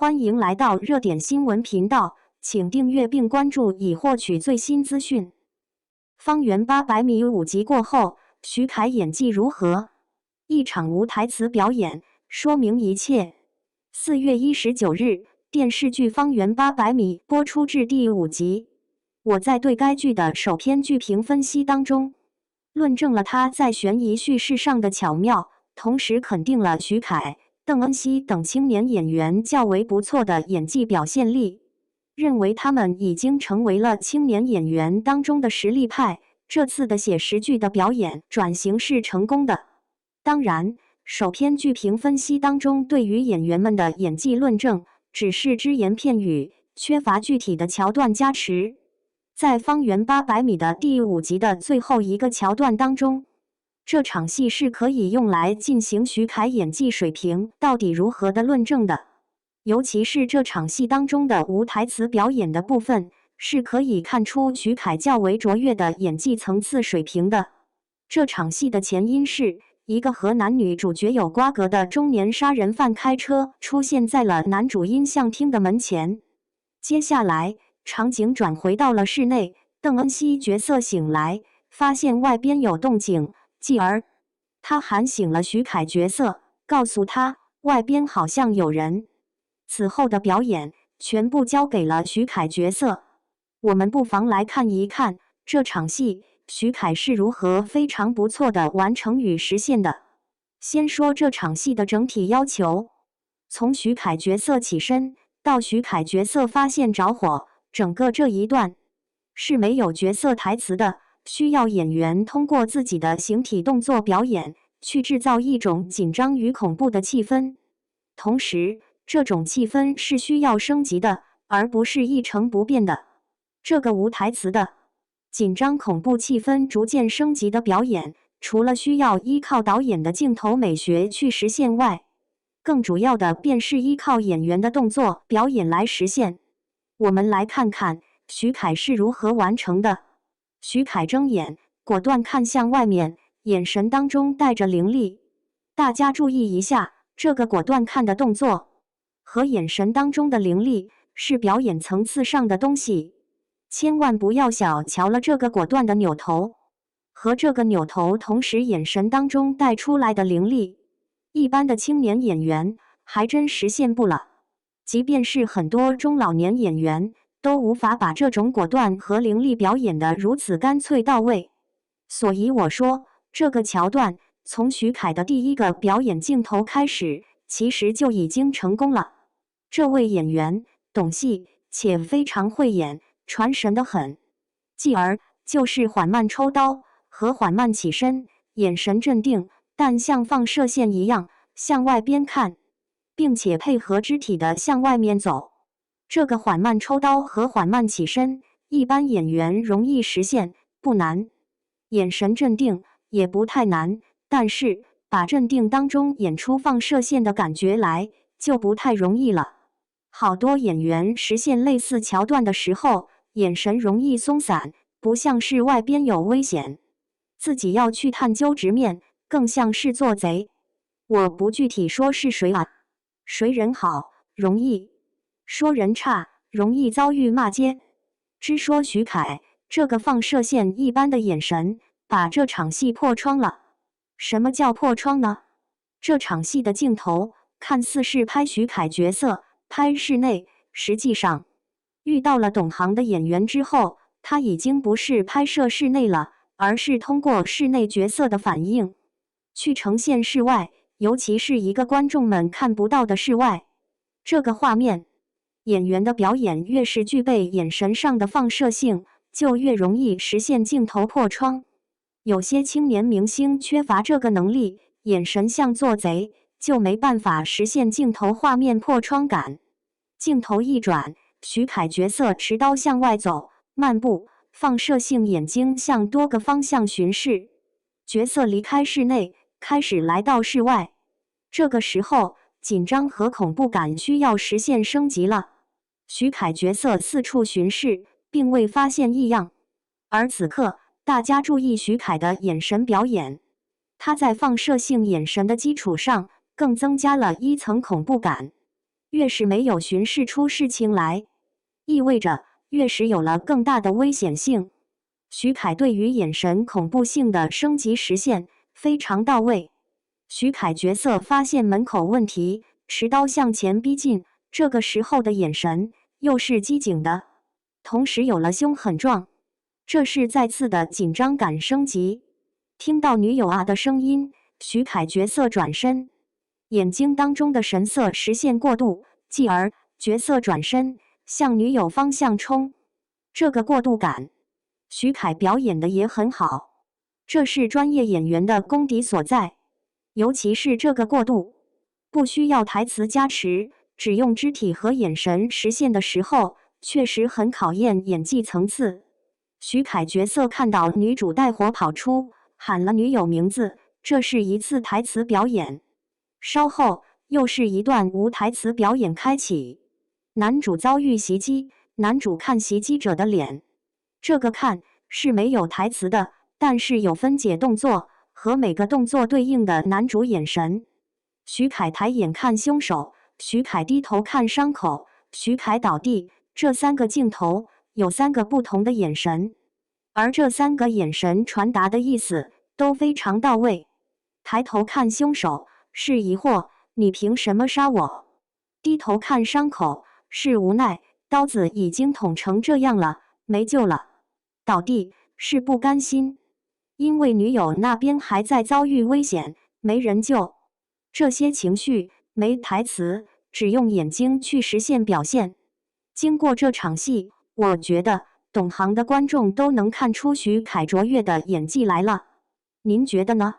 欢迎来到热点新闻频道，请订阅并关注以获取最新资讯。方圆800米5集过后，徐凯演技如何？一场无台词表演说明一切。4月19日，电视剧《方圆800米》播出至第5集。我在对该剧的首篇剧评分析当中，论证了他在悬疑叙事上的巧妙，同时肯定了徐凯、邓恩熙等青年演员较为不错的演技表现力，认为他们已经成为了青年演员当中的实力派。这次的写实剧的表演转型是成功的。当然，首篇剧评分析当中对于演员们的演技论证只是只言片语，缺乏具体的桥段加持。在方圆800米的第5集的最后一个桥段当中，这场戏是可以用来进行徐凯演技水平到底如何的论证的，尤其是这场戏当中的无台词表演的部分，是可以看出徐凯较为卓越的演技层次水平的。这场戏的前因是一个和男女主角有瓜葛的中年杀人犯开车出现在了男主音像厅的门前，接下来场景转回到了室内，邓恩熙角色醒来，发现外边有动静，继而他喊醒了徐凯角色，告诉他外边好像有人。此后的表演全部交给了徐凯角色。我们不妨来看一看这场戏徐凯是如何非常不错的完成与实现的。先说这场戏的整体要求，从徐凯角色起身到徐凯角色发现着火，整个这一段是没有角色台词的，需要演员通过自己的形体动作表演去制造一种紧张与恐怖的气氛。同时，这种气氛是需要升级的，而不是一成不变的。这个无台词的紧张恐怖气氛逐渐升级的表演，除了需要依靠导演的镜头美学去实现外，更主要的便是依靠演员的动作表演来实现。我们来看看徐凯是如何完成的。徐凯睁眼，果断看向外面，眼神当中带着凌厉。大家注意一下，这个果断看的动作和眼神当中的凌厉是表演层次上的东西，千万不要小瞧了这个果断的扭头，和这个扭头同时眼神当中带出来的凌厉，一般的青年演员还真实现不了，即便是很多中老年演员都无法把这种果断和凌厉表演得如此干脆到位。所以我说，这个桥段从徐凯的第一个表演镜头开始，其实就已经成功了。这位演员懂戏且非常会演，传神得很。继而就是缓慢抽刀和缓慢起身，眼神镇定，但像放射线一样向外边看，并且配合肢体的向外面走。这个缓慢抽刀和缓慢起身，一般演员容易实现，不难。眼神镇定也不太难，但是把镇定当中演出放射线的感觉来，就不太容易了。好多演员实现类似桥段的时候，眼神容易松散，不像是外边有危险，自己要去探究直面，更像是做贼。我不具体说是谁啊，谁人好，容易说人差，容易遭遇骂街。只说徐凯这个放射线一般的眼神，把这场戏破窗了。什么叫破窗呢？这场戏的镜头看似是拍徐凯角色，拍室内，实际上遇到了懂行的演员之后，他已经不是拍摄室内了，而是通过室内角色的反应去呈现室外，尤其是一个观众们看不到的室外。这个画面，演员的表演越是具备眼神上的放射性，就越容易实现镜头破窗。有些青年明星缺乏这个能力，眼神像做贼，就没办法实现镜头画面破窗感。镜头一转，徐凯角色持刀向外走，漫步，放射性眼睛向多个方向巡视。角色离开室内，开始来到室外。这个时候，紧张和恐怖感需要实现升级了。徐凯角色四处巡视，并未发现异样。而此刻，大家注意徐凯的眼神表演，他在放射性眼神的基础上，更增加了一层恐怖感。越是没有巡视出事情来，意味着越是有了更大的危险性。徐凯对于眼神恐怖性的升级实现非常到位。徐凯角色发现门口问题，持刀向前逼近，这个时候的眼神又是机警的，同时有了凶狠状，这是再次的紧张感升级。听到女友啊的声音，徐凯角色转身，眼睛当中的神色实现过渡，继而角色转身向女友方向冲。这个过渡感，徐凯表演的也很好，这是专业演员的功底所在。尤其是这个过渡，不需要台词加持，只用肢体和眼神实现的时候，确实很考验演技层次。徐凯角色看到女主带火跑出，喊了女友名字，这是一次台词表演。稍后又是一段无台词表演开启，男主遭遇袭击，男主看袭击者的脸，这个看是没有台词的，但是有分解动作和每个动作对应的男主眼神。徐凯抬眼看凶手，徐凯低头看伤口，徐凯倒地，这三个镜头有三个不同的眼神，而这三个眼神传达的意思都非常到位。抬头看凶手是疑惑，你凭什么杀我？低头看伤口是无奈，刀子已经捅成这样了，没救了。倒地是不甘心，因为女友那边还在遭遇危险，没人救。这些情绪没台词，只用眼睛去实现表现。经过这场戏，我觉得懂行的观众都能看出徐凯卓越的演技来了。您觉得呢？